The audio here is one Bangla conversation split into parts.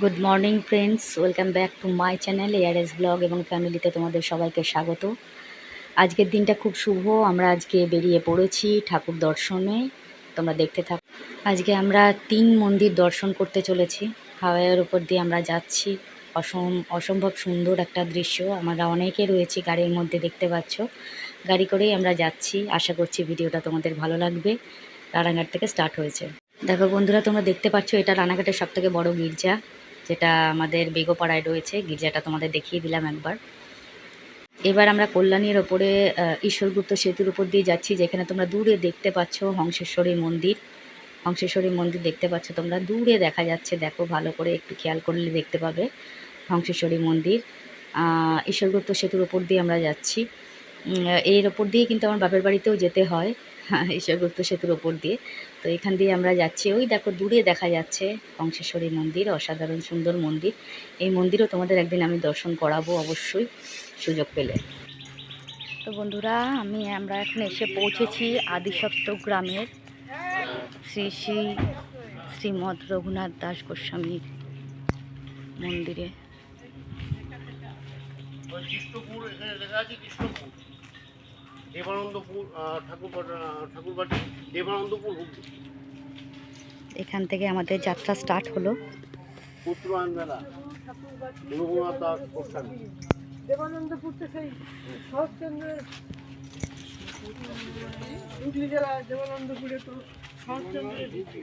Good morning friends, welcome back to my channel ARS blog এবং ফ্যামিলিতে তোমাদের সবাইকে স্বাগত। আজকের দিনটা খুব শুভ। আমরা আজকে বেরিয়ে পড়েছি ঠাকুর দর্শনে, তোমরা দেখতে থাকো। আজকে আমরা 3 মন্দির দর্শন করতে চলেছি। হাওয়াইয়ের উপর দিয়ে আমরা যাচ্ছি। অসম্ভব সুন্দর একটা দৃশ্য। আমরা অনেকে রয়েছি গাড়ির মধ্যে, দেখতে পাচ্ছ। গাড়ি করেই আমরা যাচ্ছি। আশা করছি ভিডিওটা তোমাদের ভালো লাগবে। রানাঘাট থেকে স্টার্ট হয়েছে। দেখো বন্ধুরা, তোমরা দেখতে পাচ্ছ এটা রানাঘাটের সবথেকে বড় গির্জা, যেটা আমাদের বেগোপাড়ায় রয়েছে। গির্জাটা তোমাদের দেখিয়ে দিলাম একবার। এবার আমরা কল্যাণীর ওপরে ঈশ্বরগুপ্ত সেতুর উপর দিয়ে যাচ্ছি, যেখানে তোমরা দূরে দেখতে পাচ্ছ হংসেশ্বরী মন্দির। হংসেশ্বরী মন্দির দেখতে পাচ্ছ তোমরা, দূরে দেখা যাচ্ছে। দেখো ভালো করে, একটু খেয়াল করলে দেখতে পাবে হংসেশ্বরী মন্দির। ঈশ্বরগুপ্ত সেতুর উপর দিয়ে আমরা যাচ্ছি। এর ওপর দিয়ে কিন্তু আমার বাপের বাড়িতেও যেতে হয়, ঈশ্বরগুপ্ত সেতুর ওপর দিয়ে। তো এখান দিয়ে আমরা যাচ্ছি। ওই দেখো দূরে দেখা যাচ্ছে হংসেশ্বরী মন্দির, অসাধারণ সুন্দর মন্দির। এই মন্দিরও তোমাদের একদিন আমি দর্শন করাবো অবশ্যই, সুযোগ পেলে। তো বন্ধুরা, আমরা এখন এসে পৌঁছেছি আদিসপ্ত গ্রামের শ্রী শ্রী শ্রীমৎ রঘুনাথ দাস গোস্বামীর মন্দিরে। কৃষ্ণপুর এখানে লেখা আছে, কৃষ্ণপুর দেবানন্দপুর ঠাকুরবাড়ি দেবানন্দপুর হুগলি। এখান থেকে আমাদের যাত্রা স্টার্ট হলো। পুত্রায়ণ মেলা রঘুনাথ দাস গোস্বামী। দেবানন্দপুর তো সেই শরৎচন্দ্রের হুগলি জেলা। দেবানন্দপুরে তো শরৎচন্দ্রের দিকে।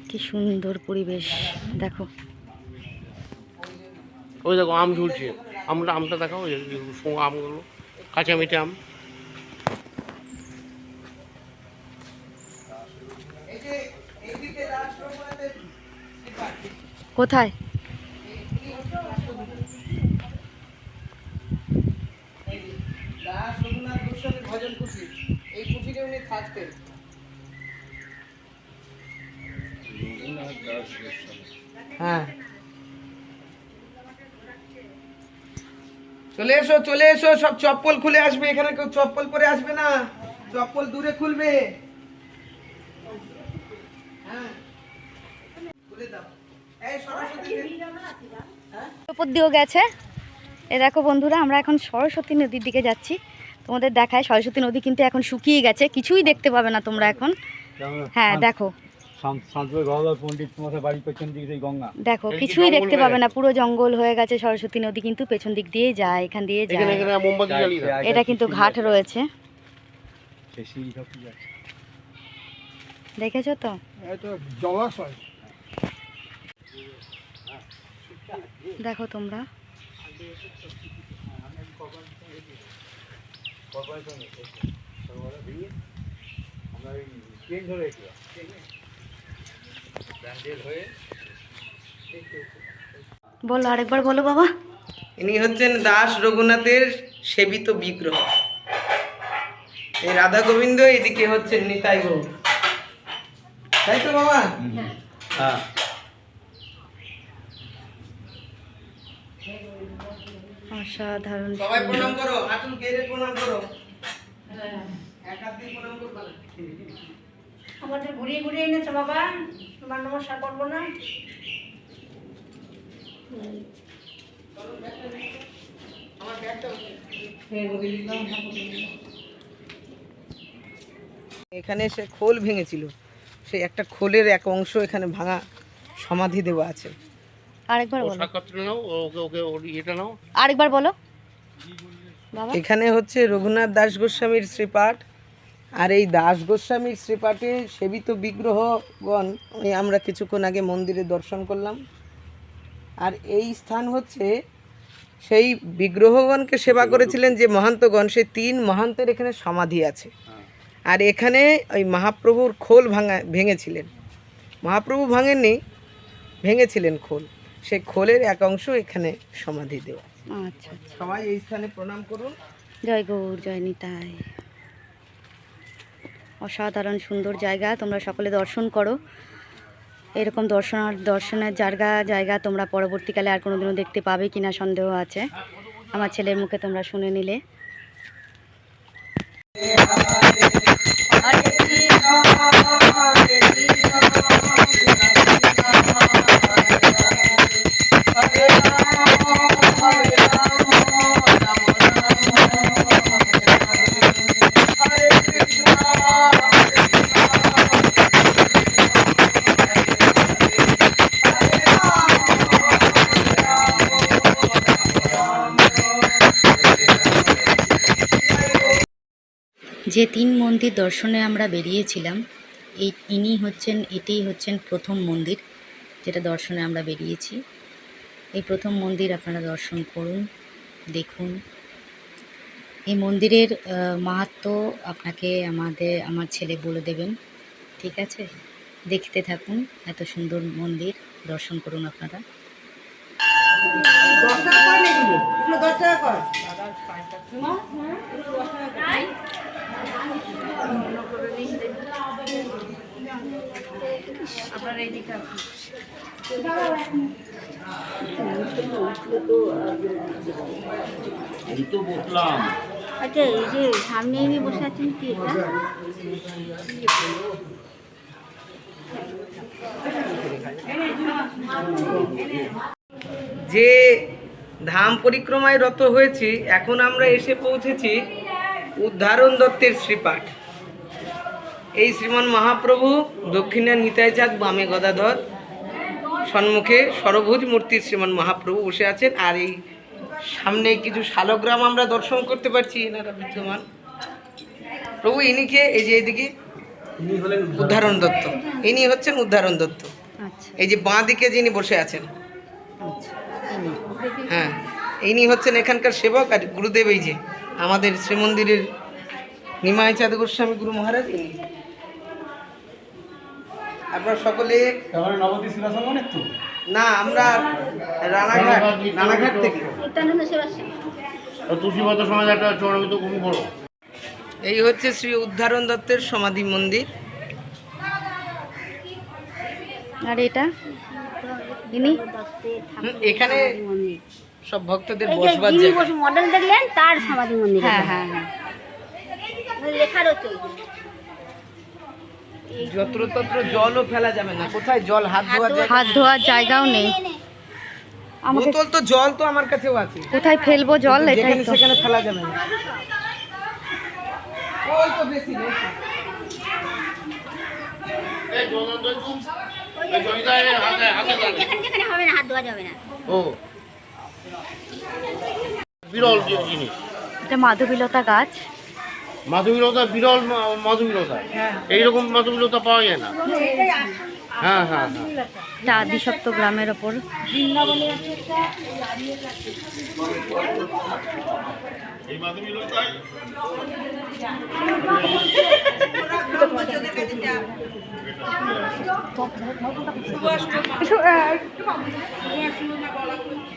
কি সুন্দর পরিবেশ দেখো। ওই দেখো আম ঝুলছে, আমটা দেখাও, আমগুলো কাঁচা মিঠে আম। কোথায়? দাস রঘুনাথ গোস্বামী ভজন কুঠি, এই কুঠিরে উনি থাকতেন। হ্যাঁ, চলে এসো চলে এসো, সব চপ্পল খুলে আসবে। এখানে কেউ চপ্পল পরে আসবে না, চপ্পল দূরে খুলবে। হ্যাঁ, খুলে দাও। এই সরস্বতী উপর দিয়েও গেছে। এ দেখো বন্ধুরা, আমরা এখন সরস্বতী নদীর দিকে যাচ্ছি। তোমাদের দেখায়, সরস্বতী নদী কিন্তু এখন শুকিয়ে গেছে, কিছুই দেখতে পাবে না তোমরা এখন। হ্যাঁ দেখো, দেখো কিছুই দেখতে পাবে না, পুরো জঙ্গল হয়ে গেছে। সরস্বতী নদী কিন্তু পেছন দিক দিয়ে যায়, এখান দিয়ে যায়। মোমবাতি জ্বালিয়ে দাও। এটা কিন্তু ঘাট রয়েছে, দেখেছো তো? জলাশয়। দেখো তোমরা। বলো, আরেকবার বলো বাবা। ইনি হচ্ছেন দাস রঘুনাথের সেবিত বিগ্রহ। এই রাধা গোবিন্দ, এদিকে হচ্ছেন নিতাই গৌর, তাই তো বাবা? হ্যাঁ, অসাধারণ সবাই প্রণাম করো, হাঁটুর গেড়ে প্রণাম করো। এক হাত দিয়ে প্রণাম করবা না। আমাদের ঘুরিয়ে ঘুরিয়ে এনেছো বাবা, তোমার নমস্কার করবো না? আমার ব্যাগটা এখানে সে খোল ভেঙেছিল, সেই একটা খোলের এক অংশ এখানে ভাঙা সমাধি দেওয়া আছে। আরেকবার বলো, সাক্ষাৎটা নাও, ওকে ওকে ওর ইয়েটা নাও। আরেকবার বলো বাবা। এখানে হচ্ছে রঘুনাথ দাস গোস্বামীর শ্রীপাঠ। আর এই দাস গোস্বামীর শ্রীপাঠে সেবিত বিগ্রহগণ আমরা কিছুক্ষণ আগে মন্দিরে দর্শন করলাম। আর এই স্থান হচ্ছে সেই বিগ্রহগণকে সেবা করেছিলেন যে মহান্তগণ, সেই 3 মহান্তের এখানে সমাধি আছে। আর এখানে ওই মহাপ্রভুর খোল ভেঙেছিলেন। মহাপ্রভু ভাঙেননি, ভেঙেছিলেন খোল। সেই খোলের এক অংশ এখানে সমাধি দেওয়া। আচ্ছা আচ্ছা। সবাই এই স্থানে প্রণাম করুন। জয় গৌর, জয় নিতাই। অসাধারণ সুন্দর জায়গা, তোমরা সকলে দর্শন করো। এরকম দর্শনের জায়গা তোমরা পরবর্তীকালে আর কোনোদিনও দেখতে পাবে কিনা সন্দেহ আছে। আমার ছেলের মুখে তোমরা শুনে নিলে। যে 3 মন্দির দর্শনে আমরা বেরিয়েছিলাম, এটিই হচ্ছেন প্রথম মন্দির যেটা দর্শনে আমরা বেরিয়েছি। এই প্রথম মন্দির আপনারা দর্শন করুন, দেখুন। এই মন্দিরের মাহাত্ম্য আপনাকে আমার ছেলে বলে দেবেন, ঠিক আছে? দেখতে থাকুন, এত সুন্দর মন্দির দর্শন করুন আপনারা। এই তো বসলাম। আচ্ছা, এই যে সামনে এনে বসে আছেন কি এটা? যে ধাম পরিক্রমায় রত হয়েছি, এখন আমরা এসে পৌঁছেছি উদ্ধারণ দত্তের শ্রীপাঠ। এই শ্রীমান মহাপ্রভু দক্ষিণে নিতাই চাঁদ, বামে গদাধর, সম্মুখে সরভুজ মূর্তির শ্রীমান মহাপ্রভু বসে আছেন। আর এই সামনে কিছু শালগ্রাম আমরা দর্শন করতে পারছি, এনারা বিদ্যমান প্রভু। ইনিকে এই যে এইদিকে ইনি হলেন উদ্ধারণ দত্ত, ইনি হচ্ছেন উদ্ধারণ দত্ত। আচ্ছা এই যে বাঁ দিকে যিনি বসে আছেন, আচ্ছা, হ্যাঁ, ইনি হচ্ছেন এখানকার সেবক। আর গুরুদেব এই যে আমাদের শ্রীমন্দিরের নিমাই চাঁদ গোস্বামী গুরু মহারাজ, ইনি। আপনারা সকলে নবদ্বীপ শিলাসঙ্গনের তো না, আমরা রানাঘাট থেকে। নিত্যানন্দ সেবাশ্রী। তুলসীবদ্ধ সমাজ একটা চরণিত খুব বড়। এই হচ্ছে শ্রী উদ্ধারণ দত্তের সমাধি মন্দির। আর এটা ইনি এখানে সব ভক্তদের এই যে বসবার যিনি জায়গা। মডেল দেখলেন তার সমাধি মন্দির। হ্যাঁ হ্যাঁ হ্যাঁ, লেখা রয়েছে যত্রতত্র জলও ফেলা যাবে না। কোথায় জল হাত ধোয়ার জায়গা? হাত ধোয়ার জায়গাও নেই। আমাকে বোতল তো জল তো আমার কাছেও আছে, কোথায় ফেলবো জল, এটাই যেখানে তো। সেখানে ফেলা যাবে না। ওই তো বেশি নেই। যেখানে হবে না, হাত ধোয়া যাবে না। ও বিরল জিনিস, এটা মাধবীলতা গাছ। মাধবীলতা বিরল, মাধবীলতা এইরকম মাধবীলতা পাওয়া যায় না। হ্যাঁ হ্যাঁ হ্যাঁ, এটা আদিসপ্ত গ্রামের ওপর।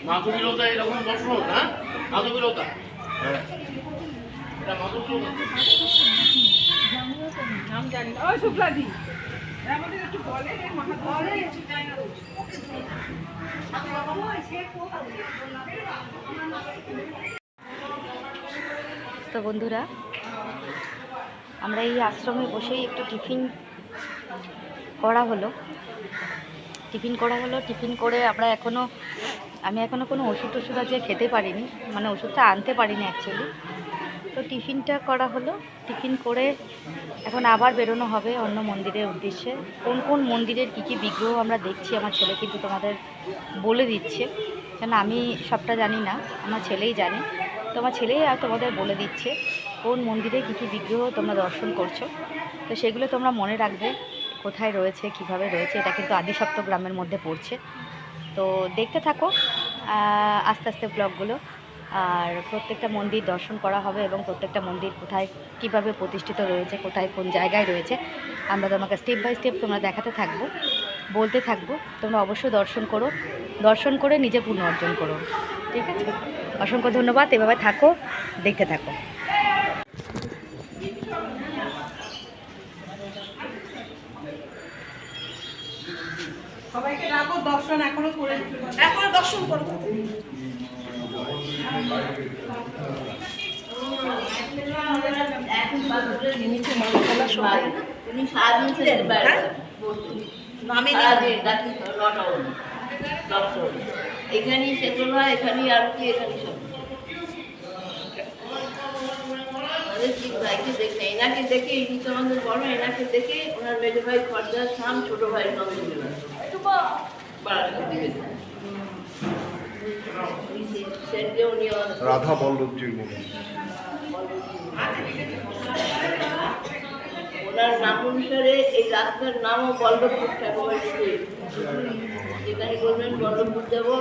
মাধবীলতা এরকম দর্শন, হ্যাঁ মাধবীলতা, এটা মাধবীলতা। তো বন্ধুরা, আমরা এই আশ্রমে বসেই একটু টিফিন করা হলো। টিফিন করে আমি এখনও কোনো ওষুধ আজকে খেতে পারিনি, মানে ওষুধটা আনতে পারিনি অ্যাকচুয়ালি। তো টিফিনটা করা হলো। টিফিন করে এখন আবার বেরোনো হবে অন্য মন্দিরের উদ্দেশ্যে। কোন কোন মন্দিরের কী বিগ্রহ আমরা দেখছি, আমার ছেলে কিন্তু তোমাদের বলে দিচ্ছে, কেন আমি সবটা জানি না, আমার ছেলেই জানে। তো আমার ছেলেই আর তোমাদের বলে দিচ্ছে কোন মন্দিরে কী বিগ্রহ তোমরা দর্শন করছো। তো সেগুলো তোমরা মনে রাখবে, কোথায় রয়েছে, কিভাবে রয়েছে। এটা কিন্তু আদিসপ্ত গ্রামের মধ্যে পড়ছে। তো দেখতে থাকো আস্তে আস্তে ব্লগগুলো। আর প্রত্যেকটা মন্দির দর্শন করা হবে এবং প্রত্যেকটা মন্দির কোথায় কিভাবে প্রতিষ্ঠিত রয়েছে, কোথায় কোন জায়গায় রয়েছে, আমরা তোমাকে স্টেপ বাই স্টেপ তোমরা দেখাতে থাকবো, বলতে থাকবো। তোমরা অবশ্যই দর্শন করে নিজে পুণ্য অর্জন করো, ঠিক আছে? অসংখ্য ধন্যবাদ। এভাবে থাকো, দেখতে থাকো। সবাইকে রাখো, দর্শন এখনো দর্শন করো। এখানেই সেতল হয়, এখানেই আরতি, এখানেই সব ভাইকে দেখে, এনাকে দেখে, ইনি তো আমাদের বড়, এনাকে দেখে ওনার মেজো ভাই খরদার শাম, ছোট ভাই নন্দীরা বারাসাত দিকে রাধা বল্লভজির মনে ওনার নাম অনুসারে এই রাস্তার নামও বল্লভপুর ঠাকুর, যেখানে বলবেন বল্লভপুর যাবো।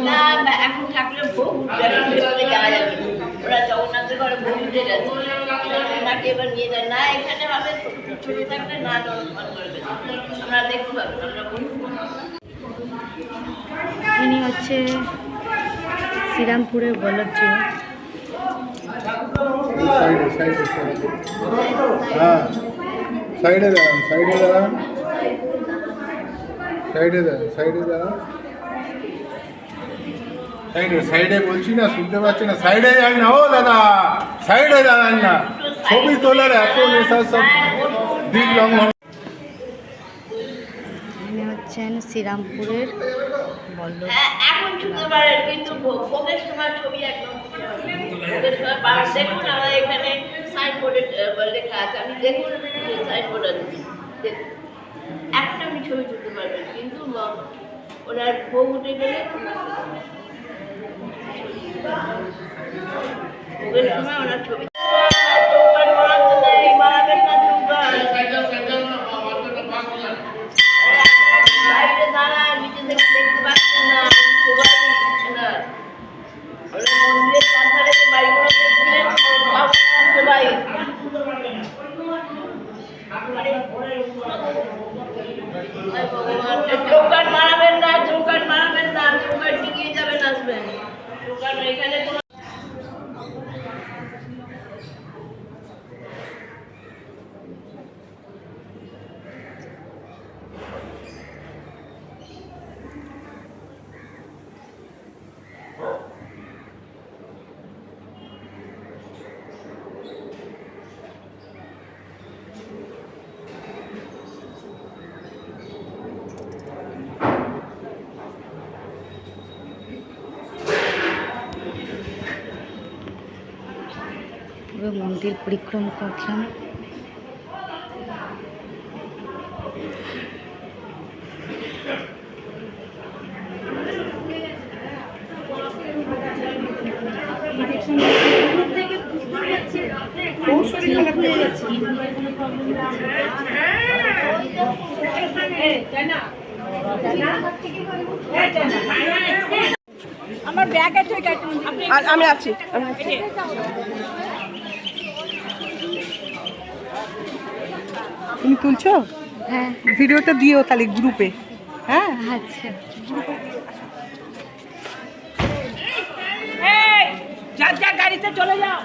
না এখন ঠাকুরের ভোগ যাওয়া যাবে, ওরা জগন্নাথের ঘরে ভোগ উঠে গেছে, ওনাকে এবার নিয়ে যায় না, এখানে হবে ছোট থাকলে না অনুমান করবে, আমরা দেখতে পাবেন, আমরা বলবো। ইনি হচ্ছে শ্রীরামপুরের বল্লভজি। হ্যাঁ, সাইডে দাঁড়ান, সাইডে দাঁড়ান, সাইডে দাঁড়ান, সাইডে দাঁড়ান, সাইডে সাইডে বলছি না, শুনতে পাচ্ছি না, সাইডে যান না ও দাদা, সাইডে দাঁড়ান না, ছবি তোলার এত নেশা, সব দিক লঙ্ঘন। ইনি হচ্ছেন শ্রীরামপুরের বল্লভ। এখন ছুটতে পারেন, কিন্তু ভোগের সময় ছবি একদম ভোগের সময় পাবেন। দেখুন আমার এখানে সাইনবোর্ডে লেখা আছে, আপনি দেখুন সাইনবোর্ড আছে, দেখুন এখন আপনি ছবি তুলতে পারবেন, কিন্তু ওনার ভোগ উঠে গেলে ভোগের সময় ওনার ছবি মারাবেন না, বাইরে দাঁড়ান, নিচে থেকে দেখতে পাচ্ছেন না, মন্দিরের চারধারে যে বাড়িগুলো দেখছিলেন সবাই চৌকাট মারাবেন না, চৌকাট মারাবেন না, চৌকাট টিকিয়ে যাবেন, আসবেন চৌকাট এখানে কোনো পুরো মন্দির পরিক্রমা করলাম। আমার ব্যাগ আছে, আমি আছি। তুমি তুলছো? হ্যাঁ, ভিডিওটা দিও তাহলে গ্রুপে। হ্যাঁ, আচ্ছা। যার যার গাড়িতে চলে যাও।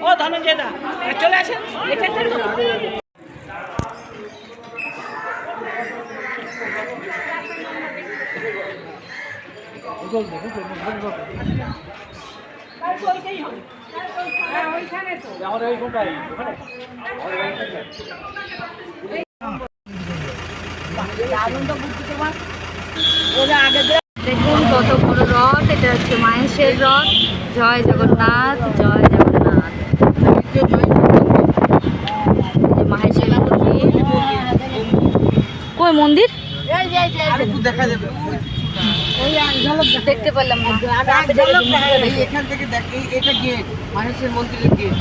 ও ধনঞ্জয় দা চলে আসেন, এখানে দেখুন কত বড় রথ, এটা হচ্ছে মাহেশের রথ। জয় জগন্নাথ, জয় জগন্নাথ। মাহেশের মন্দির, কই মন্দির দেখা যাবে, দেখতে পেলাম না। এখান থেকে দেখ, এটা গেট, মানুষের মন্দিরের গেট।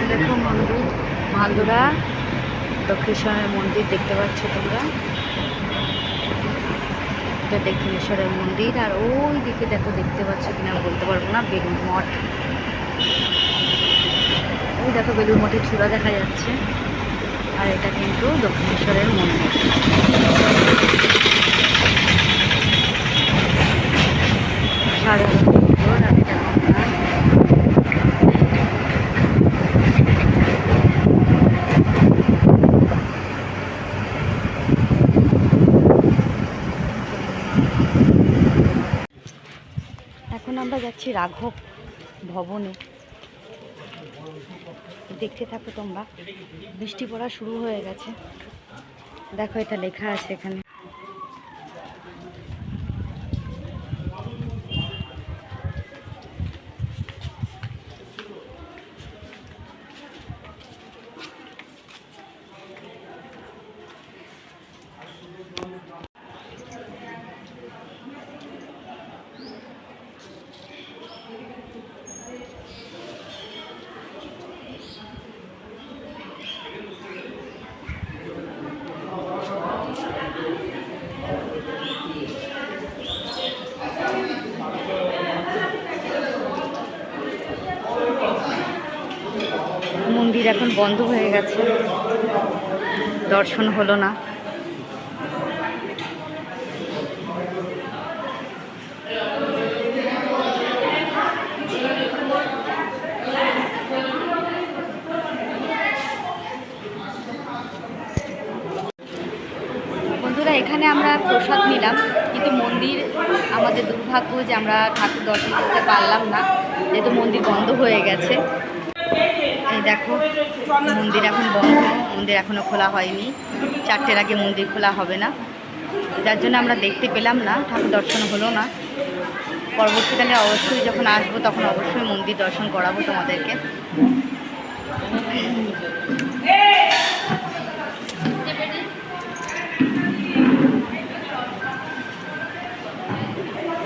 দেখো মন্দির, মালদুরা দক্ষিণেশ্বরের মন্দির দেখতে পাচ্ছ তোমরা। এটা দক্ষিণেশ্বরের মন্দির, আর ওই দিকে দেখো, দেখতে পাচ্ছ কিনা বলতে পারবো না, বেলুড় মঠ। এই দেখো বেলুর মঠের চূড়া দেখা যাচ্ছে, আর এটা কিন্তু দক্ষিণেশ্বরের মন্দির। সাধারণ সুন্দর, আর এটা গঙ্গা। এখন আমরা যাচ্ছি রাঘব ভবনে, দেখতে থাকো তোমরা। বৃষ্টি পড়া শুরু হয়ে গেছে, দেখো এটা লেখা আছে এখানে। মন্দির এখন বন্ধ হয়ে গেছে, দর্শন হলো না। বন্ধুরা, এখানে আমরা প্রসাদ নিলাম, কিন্তু মন্দির আমাদের দুর্ভাগ্য যে আমরা ঠাকুর দর্শন করতে পারলাম না, যেহেতু মন্দির বন্ধ হয়ে গেছে। এই দেখো মন্দির এখন বন্ধ, মন্দির এখনও খোলা হয়নি, 4টের আগে মন্দির খোলা হবে না, যার জন্য আমরা দেখতে পেলাম না, ঠাকুর দর্শন হলো না। পরবর্তীকালে অবশ্যই যখন আসবো তখন অবশ্যই মন্দির দর্শন করাবো তোমাদেরকে।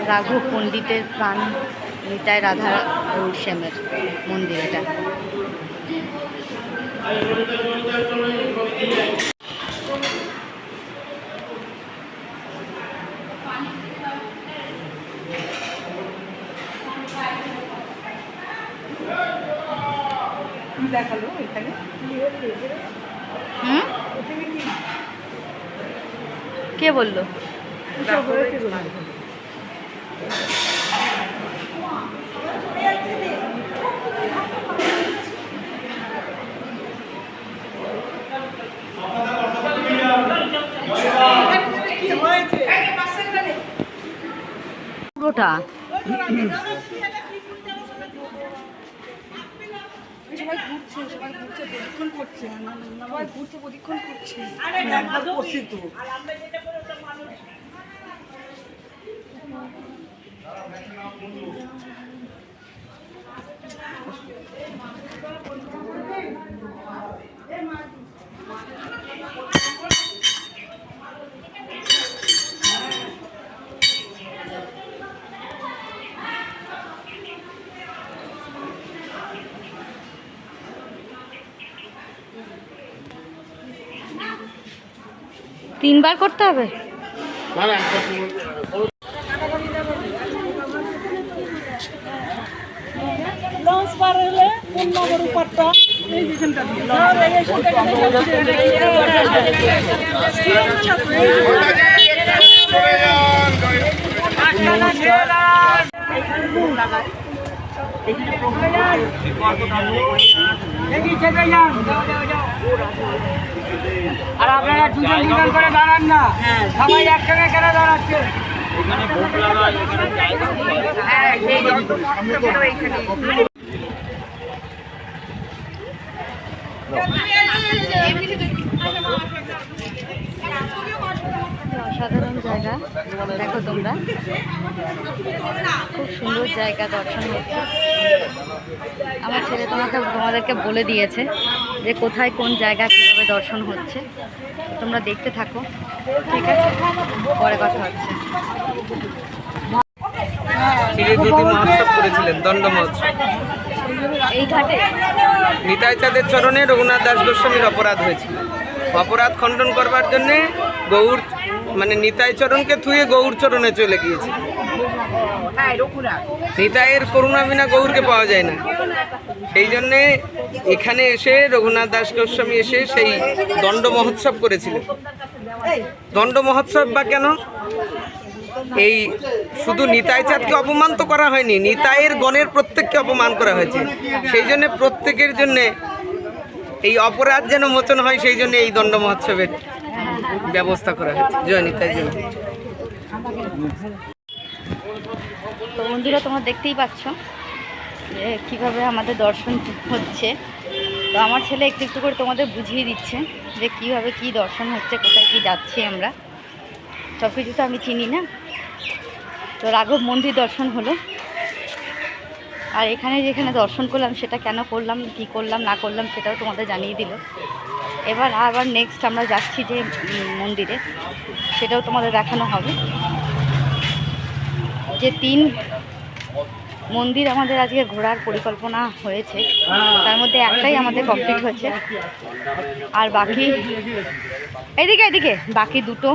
রাঘব পণ্ডিতের প্রাণ নিতাই রাধা গৌরশ্যামের মন্দির এটা। দেখালো এখানে। কে বললো? পুরোটা সবাই ঘুরছে প্রদক্ষিণ করছে, সবাই ঘুরছে প্রদক্ষিণ করছে। তিনবার করতে হবে? না না, লঞ্চ পার হলে কোন নগর উপরটা এই যেখানটা দিয়ে আর আপনারা দুজন দুজন করে দাঁড়ান না, সবাই একসঙ্গে কেন দাঁড়াচ্ছে? অসাধারণ জায়গা, দেখো তোমরা, খুব সুন্দর জায়গা, দর্শন হচ্ছে। আমার ছেলে তোমাদেরকে বলে দিয়েছে যে কোথায় কোন জায়গা কীভাবে দর্শন হচ্ছে, তোমরা দেখতে থাকো, ঠিক আছে? পরে কথা হচ্ছে। চিরজ্যোতি মহোৎসব করেছিলেন, দণ্ড মহোৎসব। এই ঘাটে নিতাই চাঁদের চরণে রঘুনাথ দাস গোস্বামীর অপরাধ হয়েছিল। অপরাধ খণ্ডন করবার জন্যে গৌর নিতাই চরণকে থুয়ে গৌর চরণে চলে গিয়েছে। নিতাইয়ের করুণা বিনা গৌরকে পাওয়া যায় না। সেই জন্যে এখানে এসে রঘুনাথ দাস গোস্বামী এসে সেই দণ্ড মহোৎসব করেছিল। দণ্ড মহোৎসব বা কেন? এই শুধু নিতাই চাঁদকে অপমান তো করা হয়নি, নিতাইয়ের গণের প্রত্যেককে অপমান করা হয়েছে। সেই জন্যে প্রত্যেকের জন্যে এই অপরাধ যেন মোচন হয়, সেই জন্য এই দণ্ড মহোৎসবের ব্যবস্থা করা হয়েছে। জয় নিতাই জয়। তো বন্ধুরা, তোমরা দেখতেই পাচ্ছ যে কীভাবে আমাদের দর্শন হচ্ছে। তো আমার ছেলে একটু একটু করে তোমাদের বুঝিয়ে দিচ্ছে যে কীভাবে কী দর্শন হচ্ছে, কোথায় কী যাচ্ছি আমরা। সব কিছু তো আমি চিনি না। তো রাঘব মন্দির দর্শন হলো, আর এখানে যেখানে দর্শন করলাম সেটা কেন করলাম, কী করলাম না করলাম সেটাও তোমাদের জানিয়ে দিল। এবার আবার নেক্সট আমরা যাচ্ছি যে মন্দিরে, সেটাও তোমাদের দেখানো হবে। যে 3 মন্দির আমাদের আজকে ঘোরার পরিকল্পনা হয়েছে, তার মধ্যে একটাই আমাদের কমপ্লিট হয়েছে, আর বাকি এদিকে এদিকে বাকি 2টো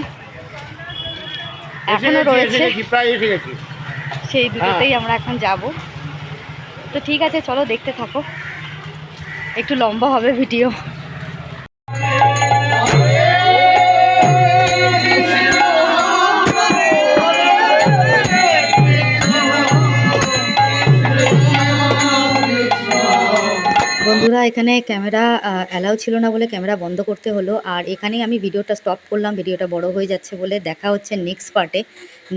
এখনো রয়েছে। প্রায় এসে গেছি। সেই দুটোতেই আমরা এখন যাব। তো ঠিক আছে, চলো দেখতে থাকো, একটু লম্বা হবে ভিডিও। বন্ধুরা, এখানে ক্যামেরা অ্যালাউ ছিল না বলে ক্যামেরা বন্ধ করতে হলো, আর এখানেই আমি ভিডিওটা স্টপ করলাম। ভিডিওটা বড় হয়ে যাচ্ছে বলে। দেখা হচ্ছে নেক্সট পার্টে,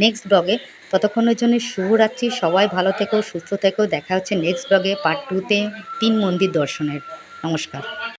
নেক্সট ব্লগে। ততক্ষণের জন্য শুভরাত্রি, সবাই ভালো থেকো, সুস্থ থেকো। দেখা হচ্ছে নেক্সট ব্লগে পার্ট 2-তে 3 মন্দির দর্শনের। নমস্কার।